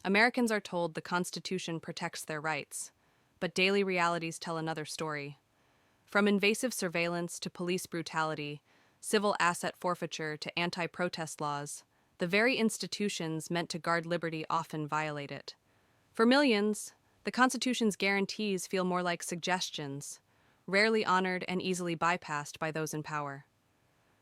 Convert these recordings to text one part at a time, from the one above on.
Americans are told the Constitution protects their rights, but daily realities tell another story. From invasive surveillance to police brutality, civil asset forfeiture to anti-protest laws, the very institutions meant to guard liberty often violate it. For millions, the Constitution's guarantees feel more like suggestions, rarely honored and easily bypassed by those in power.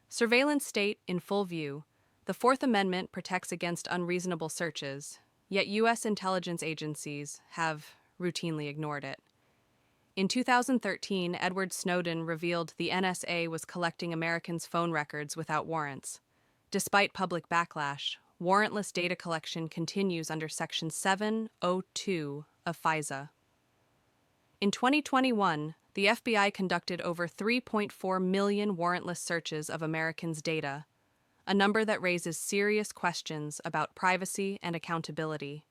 Surveillance state in full view, the Fourth Amendment protects against unreasonable searches, yet U.S. intelligence agencies have routinely ignored it. In 2013, Edward Snowden revealed the NSA was collecting Americans' phone records without warrants. Despite public backlash, warrantless data collection continues under Section 702 of FISA. In 2021, the FBI conducted over 3.4 million warrantless searches of Americans' data, a number that raises serious questions about privacy and accountability.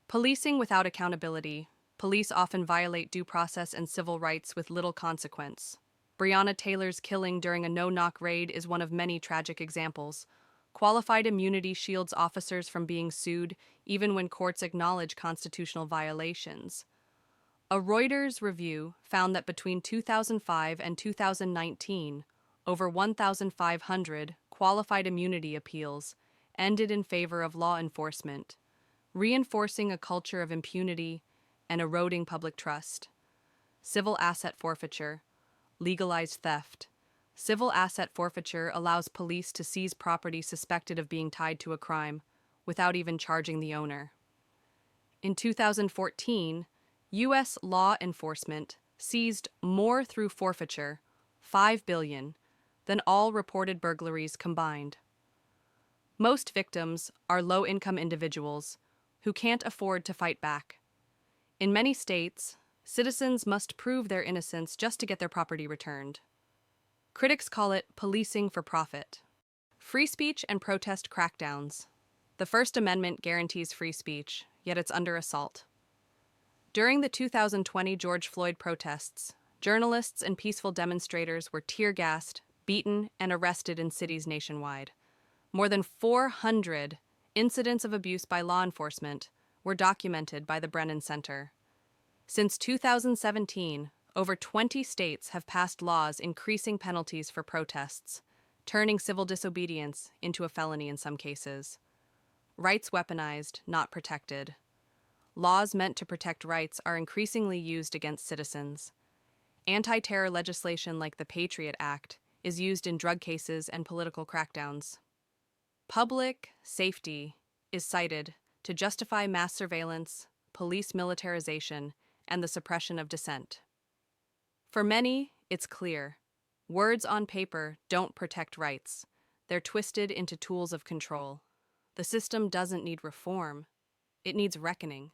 Policing without accountability. Police often violate due process and civil rights with little consequence. Breonna Taylor's killing during a no-knock raid is one of many tragic examples. Qualified immunity shields officers from being sued even when courts acknowledge constitutional violations. A Reuters review found that between 2005 and 2019, over 1,500 qualified immunity appeals ended in favor of law enforcement, reinforcing a culture of impunity and eroding public trust. Civil asset forfeiture, legalized theft. Civil asset forfeiture allows police to seize property suspected of being tied to a crime without even charging the owner. In 2014, U.S. law enforcement seized more through forfeiture, $5 billion, than all reported burglaries combined. Most victims are low-income individuals who can't afford to fight back. In many states, citizens must prove their innocence just to get their property returned. Critics call it policing for profit. Free speech and protest crackdowns. The First Amendment guarantees free speech, yet it's under assault. During the 2020 George Floyd protests, journalists and peaceful demonstrators were tear-gassed, beaten, and arrested in cities nationwide. More than 400 incidents of abuse by law enforcement were documented by the Brennan Center. Since 2017, over 20 states have passed laws increasing penalties for protests, turning civil disobedience into a felony in some cases. Rights weaponized, not protected. Laws meant to protect rights are increasingly used against citizens. Anti-terror legislation like the Patriot Act is used in drug cases and political crackdowns. Public safety is cited to justify mass surveillance, police militarization, and the suppression of dissent. For many, it's clear. Words on paper don't protect rights. They're twisted into tools of control. The system doesn't need reform. It needs reckoning.